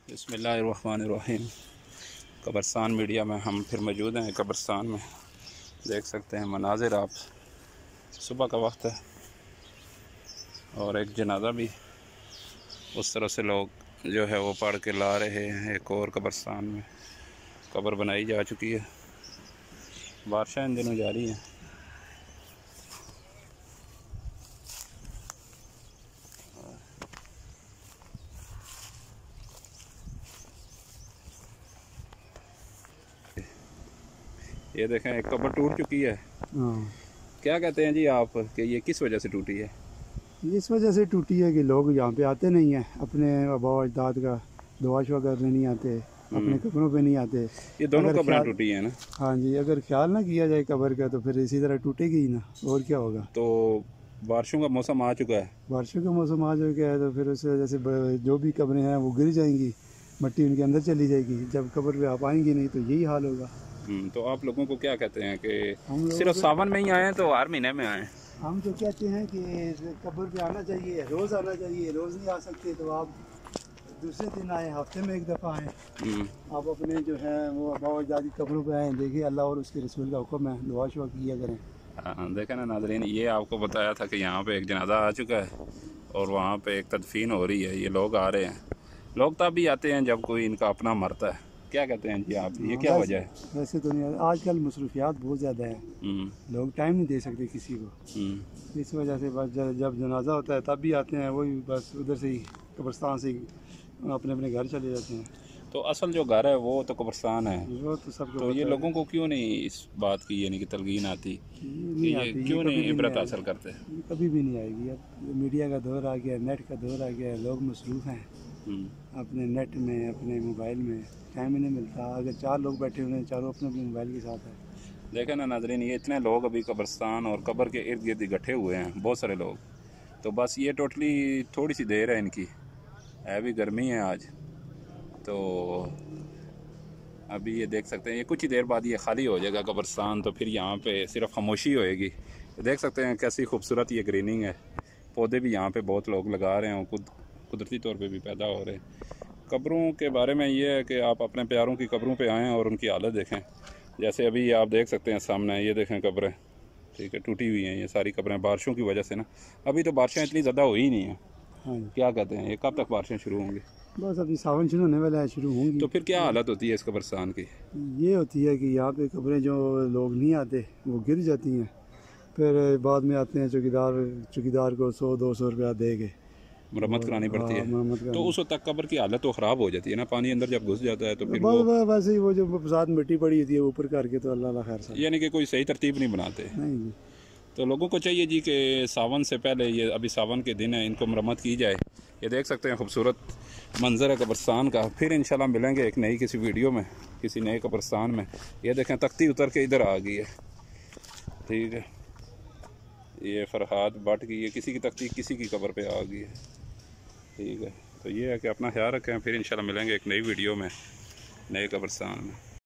बिस्मिल्लाहिर्रहमानिर्रहीम। कब्रिस्तान मीडिया में हम फिर मौजूद हैं। कब्रिस्तान में देख सकते हैं मनाजिर आप। सुबह का वक्त है और एक जनाजा भी उस तरह से लोग जो है वो पढ़ के ला रहे हैं। एक और कब्रिस्तान में कब्र बनाई जा चुकी है। बारिशें इन दिनों जारी हैं। ये देखें एक कब्र टूट चुकी है। क्या कहते हैं जी आप कि ये किस वजह से टूटी है? इस वजह से टूटी है कि लोग यहाँ पे आते नहीं हैं, अपने आबा अजदाद का दुआ शुआ करने नहीं आते, अपने कब्रों पे नहीं आते। ये दोनों कब्रें टूटी हैं ना? हाँ जी, अगर ख्याल ना किया जाए कब्र का तो फिर इसी तरह टूटेगी ही ना, और क्या होगा। तो बारिशों का मौसम आ चुका है। बारिशों का मौसम आ चुका है तो फिर उस वजह से जो भी कब्रें हैं वो गिर जाएंगी, मट्टी उनके अंदर चली जाएगी। जब कब्र पे आप आएंगे नहीं तो यही हाल होगा। तो आप लोगों को क्या कहते हैं कि सिर्फ सावन में ही आए तो हर महीने में आए? हम तो कहते हैं कि कब्र पे आना चाहिए, रोज़ आना चाहिए। रोज़ नहीं आ सकते तो आप दूसरे दिन आए, हफ्ते में एक दफ़ा आए। आप अपने जो है वो आबा अजदाद की कब्रों पे आए, देखिए अल्लाह और उसके रसूल का हुक्म है, दुआ शुआ किया करें। हाँ, देखें ना नाज़रीन, ये आपको बताया था कि यहाँ पे एक जनाजा आ चुका है और वहाँ पे एक तदफीन हो रही है। ये लोग आ रहे हैं। लोग तब भी आते हैं जब कोई इनका अपना मरता है। क्या कहते हैं जी आप, ये क्या वजह है? वैसे तो नहीं, आजकल मसरूफियात बहुत ज़्यादा है, लोग टाइम नहीं दे सकते किसी को। इस वजह से बस जब जनाजा होता है तब भी आते हैं, वही बस उधर से ही कब्रिस्तान से अपने अपने घर चले जाते हैं। तो असल जो घर है वो तो कब्रिस्तान है, वो तो सबको। तो ये लोगों को क्यों नहीं इस बात की यानी कि तलकीन आती कि ये क्यों नहीं इबरत हासिल करते? कभी भी नहीं आएगी। अब मीडिया का दौर आ गया, नेट का दौर आ गया, लोग मसरूफ़ हैं अपने नेट में, अपने मोबाइल में, टाइम ही नहीं मिलता। अगर 4 लोग बैठे हुए हैं, चारों अपने अपने मोबाइल के साथ है। देखें ना नाज़रीन, ये इतने लोग अभी कब्रिस्तान और कब्र के इर्द गिर्द इकट्ठे हुए हैं, बहुत सारे लोग। तो बस ये टोटली थोड़ी सी देर है इनकी, है भी गर्मी है आज। तो अभी ये देख सकते हैं, ये कुछ ही देर बाद ये खाली हो जाएगा कब्रिस्तान। तो फिर यहाँ पे सिर्फ खामोशी होएगी। देख सकते हैं कैसी खूबसूरत ये ग्रीनिंग है। पौधे भी यहाँ पे बहुत लोग लगा रहे हैं, कुदरती तौर पे भी पैदा हो रहे हैं। कब्रों के बारे में ये है कि आप अपने प्यारों की कब्रों पे आएँ और उनकी हालत देखें। जैसे अभी आप देख सकते हैं सामने, ये देखें कब्रें, ठीक है, टूटी हुई हैं ये सारी कब्रें बारिशों की वजह से ना। अभी तो बारिशें इतनी ज़्यादा हुई ही नहीं हैं। हाँ, क्या कहते हैं, ये कब तक बारिशें शुरू होंगी? बस अभी सावन शुरू होने वाला है, शुरू होंगी। तो फिर क्या हालत होती है इस कब्रिस्तान की? ये होती है कि यहाँ पे कब्रें जो लोग नहीं आते वो गिर जाती हैं, फिर बाद में आते हैं चौकीदार को 100-200 रुपया दे के मरम्मत करानी पड़ती है। तो उस वक्त तक कब्र की हालत तो ख़राब हो जाती है ना, पानी अंदर जब घुस जाता है तो फिर वैसे ही वो जो साथ मिट्टी पड़ी होती है ऊपर करके, तो अल्लाह खैर। यानी कि कोई सही तरतीब नहीं बनाते। नहीं, तो लोगों को चाहिए जी कि सावन से पहले, ये अभी सावन के दिन है, इनको मरम्मत की जाए। ये देख सकते हैं खूबसूरत मंजर है कब्रिस्तान का। फिर इंशाल्लाह मिलेंगे एक नई किसी वीडियो में, किसी नए कब्रिस्तान में। ये देखें तख्ती उतर के इधर आ गई है, ठीक है। ये फरहाद भट्ट की, ये किसी की तख्ती किसी की कब्र पे आ गई है, ठीक है। तो ये है कि अपना ख्याल रखें। फिर इंशाल्लाह मिलेंगे एक नई वीडियो में, नए कब्रिस्तान में।